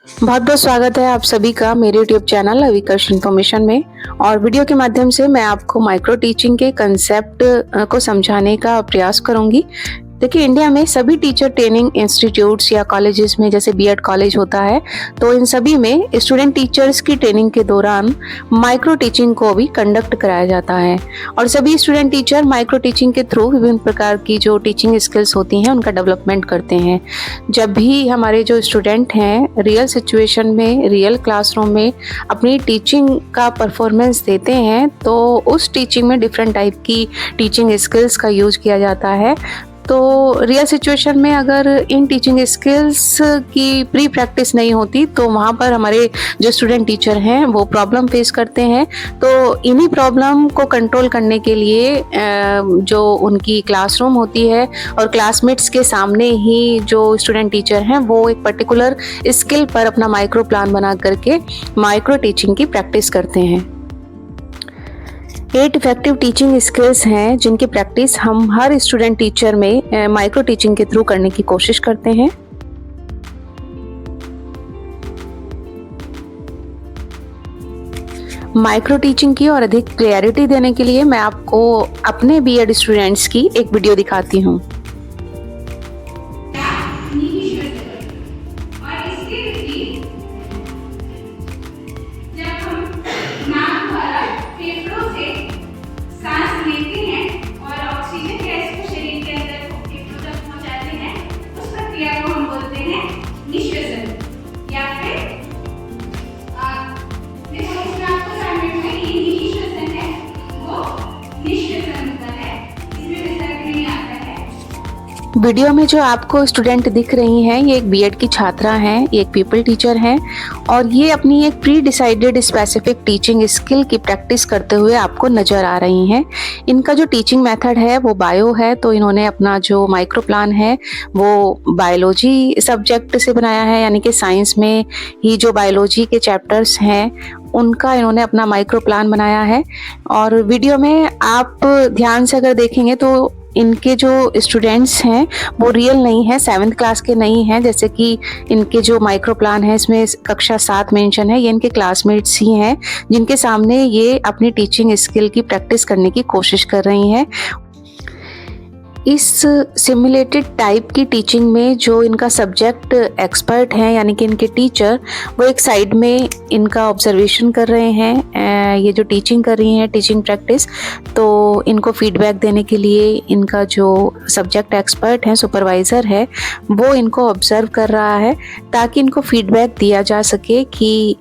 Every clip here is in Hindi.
बहुत बहुत स्वागत है आप सभी का मेरे यूट्यूब चैनल अविकर्ष इन्फॉर्मेशन में। और वीडियो के माध्यम से मैं आपको माइक्रो टीचिंग के कंसेप्ट को समझाने का प्रयास करूंगी। देखिए, इंडिया में सभी टीचर ट्रेनिंग इंस्टीट्यूट्स या कॉलेजेस में, जैसे बीएड कॉलेज होता है, तो इन सभी में स्टूडेंट टीचर्स की ट्रेनिंग के दौरान माइक्रो टीचिंग को भी कंडक्ट कराया जाता है। और सभी स्टूडेंट टीचर माइक्रो टीचिंग के थ्रू विभिन्न प्रकार की जो टीचिंग स्किल्स होती हैं उनका डेवलपमेंट करते हैं। जब भी हमारे जो स्टूडेंट हैं रियल सिचुएशन में, रियल क्लासरूम में अपनी टीचिंग का परफॉर्मेंस देते हैं, तो उस टीचिंग में डिफरेंट टाइप की टीचिंग स्किल्स का यूज किया जाता है। तो रियल सिचुएशन में अगर इन टीचिंग स्किल्स की प्री प्रैक्टिस नहीं होती तो वहाँ पर हमारे जो स्टूडेंट टीचर हैं वो प्रॉब्लम फेस करते हैं। तो इन्हीं प्रॉब्लम को कंट्रोल करने के लिए जो उनकी क्लासरूम होती है और क्लासमेट्स के सामने ही जो स्टूडेंट टीचर हैं वो एक पर्टिकुलर स्किल पर अपना माइक्रो प्लान बना करके माइक्रो टीचिंग की प्रैक्टिस करते हैं। 8 इफेक्टिव टीचिंग स्किल्स हैं जिनकी प्रैक्टिस हम हर स्टूडेंट टीचर में माइक्रो टीचिंग के थ्रू करने की कोशिश करते हैं। माइक्रो टीचिंग की और अधिक क्लैरिटी देने के लिए मैं आपको अपने बीएड स्टूडेंट्स की एक वीडियो दिखाती हूँ। वीडियो में जो आपको स्टूडेंट दिख रही हैं ये एक बीएड की छात्रा हैं, ये एक पीपल टीचर हैं और ये अपनी एक pre decided specific teaching skill की प्रैक्टिस करते हुए आपको नज़र आ रही हैं। इनका जो टीचिंग मेथड है वो बायो है, तो इन्होंने अपना जो माइक्रो प्लान है वो बायोलॉजी सब्जेक्ट से बनाया है, यानी कि साइंस में ही जो बायोलॉजी के चैप्टर्स हैं उनका इन्होंने अपना माइक्रो प्लान बनाया है। और वीडियो में आप ध्यान से अगर देखेंगे तो इनके जो स्टूडेंट्स हैं वो रियल नहीं है, 7th क्लास के नहीं हैं, जैसे कि इनके जो माइक्रो प्लान है इसमें कक्षा 7 मेंशन है, ये इनके क्लासमेट्स ही हैं जिनके सामने ये अपनी टीचिंग स्किल की प्रैक्टिस करने की कोशिश कर रही हैं। इस सिमुलेटेड टाइप की टीचिंग में जो इनका सब्जेक्ट एक्सपर्ट हैं यानी कि इनके टीचर, वो एक साइड में इनका ऑब्जर्वेशन कर रहे हैं, ये जो टीचिंग कर रही हैं टीचिंग प्रैक्टिस, तो इनको फीडबैक देने के लिए इनका जो सब्जेक्ट एक्सपर्ट हैं, सुपरवाइज़र है, वो इनको ऑब्जर्व कर रहा है ताकि इनको फीडबैक दिया जा सके कि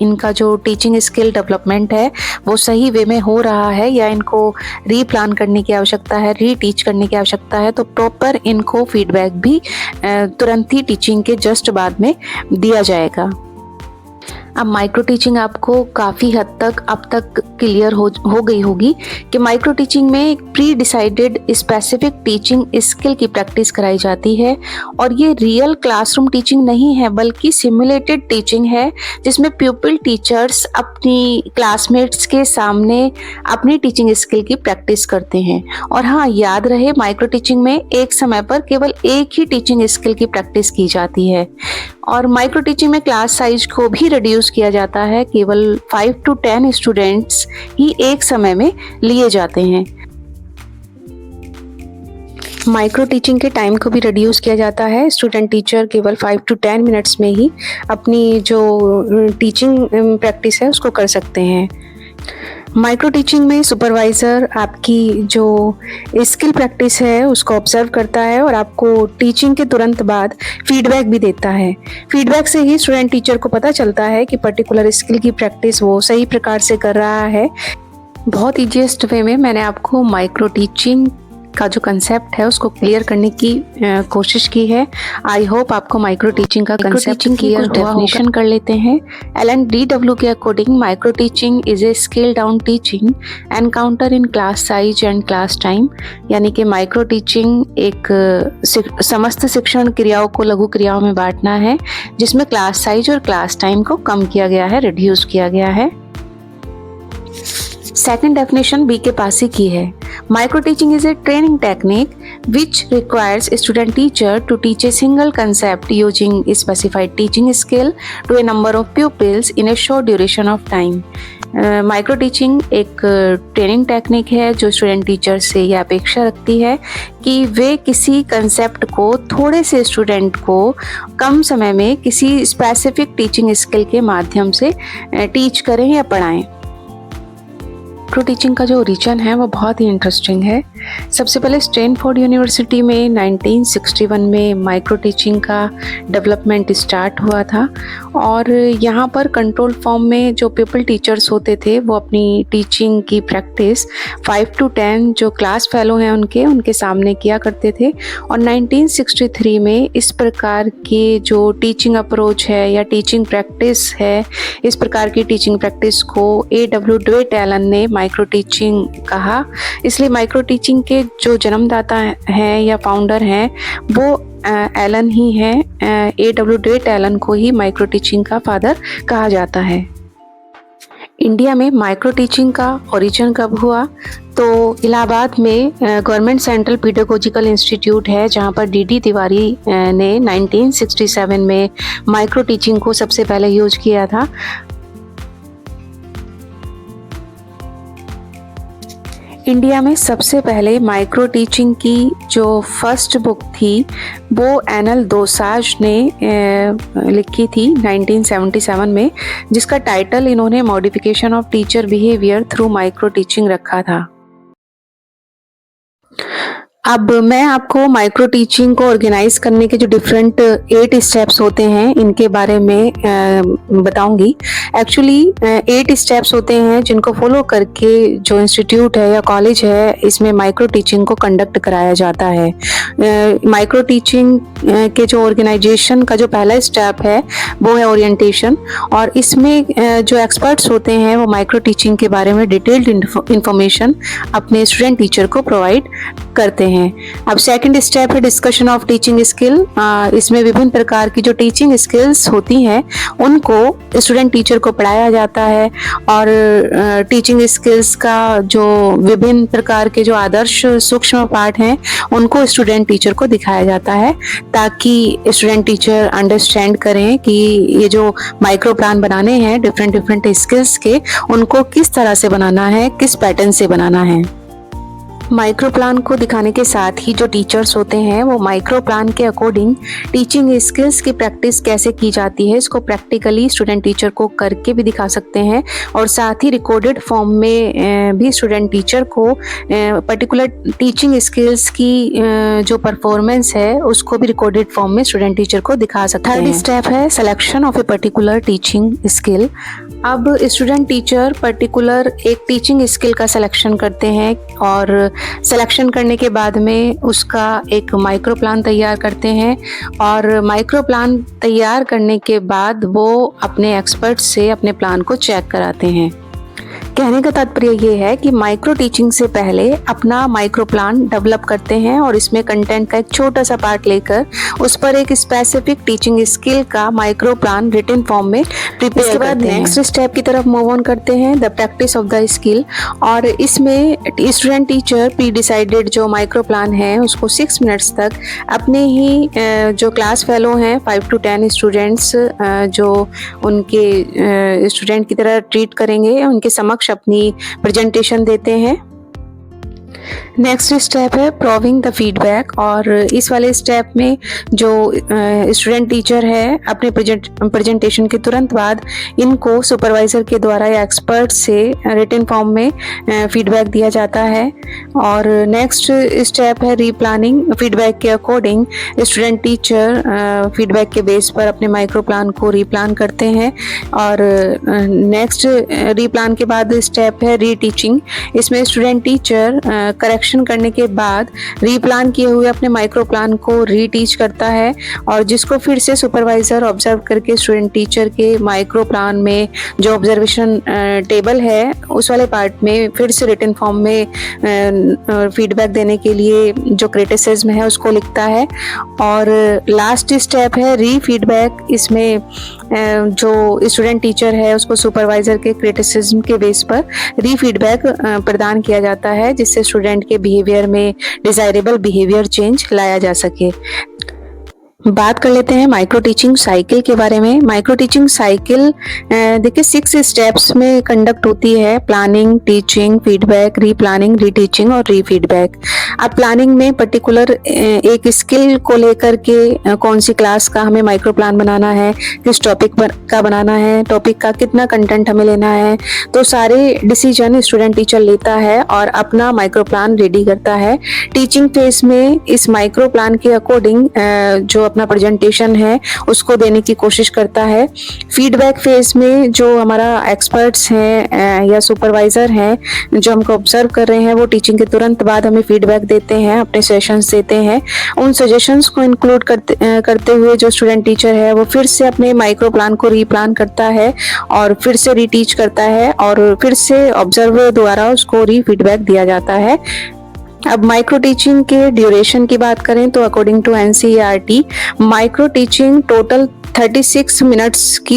इनका जो टीचिंग स्किल डेवलपमेंट है वो सही वे में हो रहा है या इनको रीप्लान करने की आवश्यकता है, टीच करने की आवश्यकता है। तो प्रॉपर इनको फीडबैक भी तुरंत ही टीचिंग के जस्ट बाद में दिया जाएगा। अब माइक्रो टीचिंग आपको काफ़ी हद तक अब तक क्लियर हो गई होगी कि माइक्रो टीचिंग में एक pre decided specific teaching skill की प्रैक्टिस कराई जाती है और ये रियल क्लासरूम टीचिंग नहीं है बल्कि सिमुलेटेड टीचिंग है, जिसमें प्यूपिल टीचर्स अपनी क्लासमेट्स के सामने अपनी टीचिंग स्किल की प्रैक्टिस करते हैं। और हाँ, याद रहे माइक्रो टीचिंग में एक समय पर केवल एक ही टीचिंग स्किल की प्रैक्टिस की जाती है। और माइक्रो टीचिंग में क्लास साइज को भी रिड्यूस किया जाता है, केवल 5 to 10 स्टूडेंट्स ही एक समय में लिए जाते हैं। माइक्रो टीचिंग के टाइम को भी रिड्यूस किया जाता है, स्टूडेंट टीचर केवल 5 to 10 मिनट्स में ही अपनी जो टीचिंग प्रैक्टिस है उसको कर सकते हैं। माइक्रो टीचिंग में सुपरवाइज़र आपकी जो स्किल प्रैक्टिस है उसको ऑब्जर्व करता है और आपको टीचिंग के तुरंत बाद फीडबैक भी देता है। फीडबैक से ही स्टूडेंट टीचर को पता चलता है कि पर्टिकुलर स्किल की प्रैक्टिस वो सही प्रकार से कर रहा है। बहुत ईजीएस्ट वे में मैंने आपको माइक्रो टीचिंग का जो कंसेप्ट है उसको क्लियर करने की कोशिश की है। आई होप आपको माइक्रो टीचिंग का कंसेप्ट क्लियर हुआ होगा। डेफिनेशन कर लेते हैं। LNDW के according micro teaching is a scale down teaching encounter in class size and class time, यानी कि माइक्रो टीचिंग एक समस्त शिक्षण क्रियाओं को लघु क्रियाओं में बांटना है जिसमें क्लास साइज और क्लास टाइम को कम किया गया है, रिड्यूस किया गया है। सेकंड डेफिनेशन बी के पास ही की है। Micro teaching is a training technique which requires a student teacher to teach a single concept using a specified teaching skill to a number of pupils in a short duration of time. Micro teaching एक ट्रेनिंग टेक्निक है जो स्टूडेंट टीचर से यह अपेक्षा रखती है कि वे किसी कंसेप्ट को थोड़े से स्टूडेंट को कम समय में किसी स्पेसिफिक टीचिंग स्किल के माध्यम से टीच करें या पढ़ाएं। माइक्रो टीचिंग का जो ओरिजिन है वो बहुत ही इंटरेस्टिंग है। सबसे पहले स्टैनफोर्ड यूनिवर्सिटी में 1961 में माइक्रो टीचिंग का डेवलपमेंट स्टार्ट हुआ था और यहाँ पर कंट्रोल फॉर्म में जो पीपल टीचर्स होते थे वो अपनी टीचिंग की प्रैक्टिस 5 to 10 जो क्लास फेलो हैं उनके सामने किया करते थे और 1963 में इस प्रकार के जो टीचिंग अप्रोच है या टीचिंग प्रैक्टिस है, इस प्रकार की टीचिंग प्रैक्टिस को A.W. ड्वेट एलन ने माइक्रो टीचिंग कहा। इसलिए माइक्रो टीचिंग के जो जन्मदाता हैं या फाउंडर हैं वो एलन ही हैं। A.W. ड्वेट एलन को ही माइक्रो टीचिंग का फादर कहा जाता है। इंडिया में माइक्रो टीचिंग का ओरिजिन कब हुआ? तो इलाहाबाद में गवर्नमेंट सेंट्रल पीडागोजिकल इंस्टीट्यूट है जहाँ पर D.D. तिवारी ने 1967 में माइक्रो टीचिंग को सबसे पहले यूज किया था। इंडिया में सबसे पहले माइक्रो टीचिंग की जो फर्स्ट बुक थी वो एनल दोसांझ ने लिखी थी 1977 में, जिसका टाइटल इन्होंने modification of teacher behaviour through micro teaching रखा था। अब मैं आपको माइक्रो टीचिंग को ऑर्गेनाइज करने के जो डिफरेंट 8 स्टेप्स होते हैं इनके बारे में बताऊंगी। एक्चुअली 8 स्टेप्स होते हैं जिनको फॉलो करके जो इंस्टीट्यूट है या कॉलेज है इसमें माइक्रो टीचिंग को कंडक्ट कराया जाता है। माइक्रो टीचिंग के जो ऑर्गेनाइजेशन का जो पहला स्टेप है वो है ओरिएंटेशन और इसमें जो एक्सपर्ट्स होते हैं वो माइक्रो टीचिंग के बारे में डिटेल्ड इंफॉर्मेशन अपने स्टूडेंट टीचर को प्रोवाइड करते हैं। अब सेकंड स्टेप है डिस्कशन ऑफ टीचिंग स्किल। इसमें विभिन्न प्रकार की जो टीचिंग स्किल्स होती हैं उनको स्टूडेंट टीचर को पढ़ाया जाता है और टीचिंग स्किल्स का जो विभिन्न प्रकार के जो आदर्श सूक्ष्म पाठ हैं उनको स्टूडेंट टीचर को दिखाया जाता है ताकि स्टूडेंट टीचर अंडरस्टैंड करें कि ये जो माइक्रो प्लान बनाने हैं डिफरेंट स्किल्स के, उनको किस तरह से बनाना है, किस पैटर्न से बनाना है। माइक्रो प्लान को दिखाने के साथ ही जो टीचर्स होते हैं वो माइक्रो प्लान के अकॉर्डिंग टीचिंग स्किल्स की प्रैक्टिस कैसे की जाती है इसको प्रैक्टिकली स्टूडेंट टीचर को करके भी दिखा सकते हैं और साथ ही रिकॉर्डेड फॉर्म में भी स्टूडेंट टीचर को पर्टिकुलर टीचिंग स्किल्स की जो परफॉर्मेंस है उसको भी रिकॉर्डेड फॉर्म में स्टूडेंट टीचर को दिखा सकते हैं। थर्ड स्टेप है selection of a particular teaching skill. अब स्टूडेंट टीचर पर्टिकुलर एक टीचिंग स्किल का सिलेक्शन करते हैं और सिलेक्शन करने के बाद में उसका एक माइक्रो प्लान तैयार करते हैं और माइक्रो प्लान तैयार करने के बाद वो अपने एक्सपर्ट से अपने प्लान को चेक कराते हैं। कहने का तात्पर्य ये है कि माइक्रो टीचिंग से पहले अपना माइक्रो प्लान डेवलप करते हैं और इसमें कंटेंट का एक छोटा सा पार्ट लेकर उस पर एक स्पेसिफिक टीचिंग स्किल का माइक्रो प्लान रिटन फॉर्म में प्रिपेयर करते हैं। इसके बाद नेक्स्ट स्टेप की तरफ मूव ऑन करते हैं, the practice of the skill, और इसमें स्टूडेंट टीचर प्री डिसाइडेड जो माइक्रो प्लान है उसको 6 मिनट्स तक अपने ही जो क्लास फेलो हैं 5 to 10 स्टूडेंट्स जो उनके स्टूडेंट की तरह ट्रीट करेंगे उनके समक्ष अपनी प्रेजेंटेशन देते हैं। नेक्स्ट स्टेप है प्रूविंग द फीडबैक और इस वाले स्टेप में जो स्टूडेंट टीचर है अपने प्रेजेंटेशन के तुरंत बाद इनको सुपरवाइजर के द्वारा या एक्सपर्ट से रिटन फॉर्म में फीडबैक दिया जाता है। और नेक्स्ट स्टेप है रीप्लानिंग। फीडबैक के अकॉर्डिंग स्टूडेंट टीचर फीडबैक के बेस पर अपने माइक्रो प्लान को रीप्लान करते हैं। और नेक्स्ट रीप्लान के बाद स्टेप है रीटीचिंग। इसमें स्टूडेंट टीचर करेक्शन करने के बाद रीप्लान किए हुए अपने माइक्रो प्लान को रीटीच करता है और जिसको फिर से सुपरवाइजर ऑब्जर्व करके स्टूडेंट टीचर के माइक्रो प्लान में जो ऑब्जर्वेशन टेबल है उस वाले पार्ट में फिर से रिटन फॉर्म में फीडबैक देने के लिए जो क्रिटिसिज्म है उसको लिखता है। और लास्ट स्टेप है री फीडबैक। इसमें जो स्टूडेंट टीचर है उसको सुपरवाइजर के क्रिटिसिज्म के बेस पर रीफीडबैक प्रदान किया जाता है, जिससे स्टूडेंट के बिहेवियर में डिजायरेबल बिहेवियर चेंज लाया जा सके। बात कर लेते हैं माइक्रो टीचिंग साइकिल के बारे में। माइक्रो टीचिंग साइकिल देखिए 6 स्टेप्स में कंडक्ट होती है। प्लानिंग, टीचिंग, फीडबैक, रीप्लानिंग, रीटीचिंग और रीफीडबैक। अब प्लानिंग में पर्टिकुलर एक स्किल को लेकर के कौन सी क्लास का हमें माइक्रो प्लान बनाना है, किस टॉपिक का बनाना है, टॉपिक का कितना कंटेंट हमें लेना है, तो सारे डिसीजन स्टूडेंट टीचर लेता है और अपना माइक्रो प्लान रेडी करता है। टीचिंग फेज में इस माइक्रो प्लान के अकॉर्डिंग जो अपना प्रेजेंटेशन है उसको देने की कोशिश करता है। फीडबैक फेज में जो हमारा एक्सपर्ट्स हैं या सुपरवाइजर हैं जो हमको ऑब्जर्व कर रहे हैं, वो टीचिंग के तुरंत बाद हमें फीडबैक देते हैं, अपने सेशंस देते हैं। उन सजेशंस को इंक्लूड करते हुए जो स्टूडेंट टीचर है वो फिर से अपने माइक्रो प्लान को रीप्लान करता है और फिर से रीटीच करता है और फिर से ऑब्जर्वर द्वारा उसको रीफीडबैक दिया जाता है। अब माइक्रो टीचिंग के ड्यूरेशन की बात करें तो according to NCERT micro teaching total 36 minutes की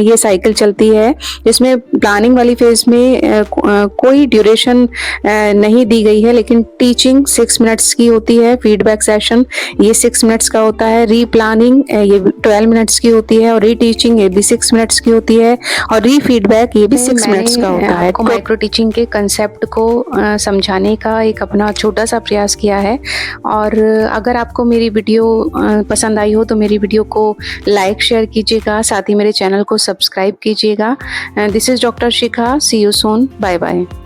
ये साइकिल चलती है, जिसमें प्लानिंग वाली फेज में कोई ड्यूरेशन नहीं दी गई है, लेकिन टीचिंग 6 मिनट्स की होती है, फीडबैक सेशन ये 6 मिनट्स का होता है, रीप्लानिंग ये 12 मिनट्स की होती है और रीटीचिंग ये भी 6 मिनट्स की होती है और रीफीडबैक ये भी 6 मिनट्स का होता है। माइक्रो टीचिंग के कंसेप्ट को समझाने का एक अपना छोटा सा प्रयास किया है और अगर आपको मेरी वीडियो पसंद आई हो तो मेरी वीडियो को लाइक शेयर कीजिएगा, साथ ही मेरे चैनल को सब्सक्राइब कीजिएगा। This is doctor Shikha, see you soon, bye bye.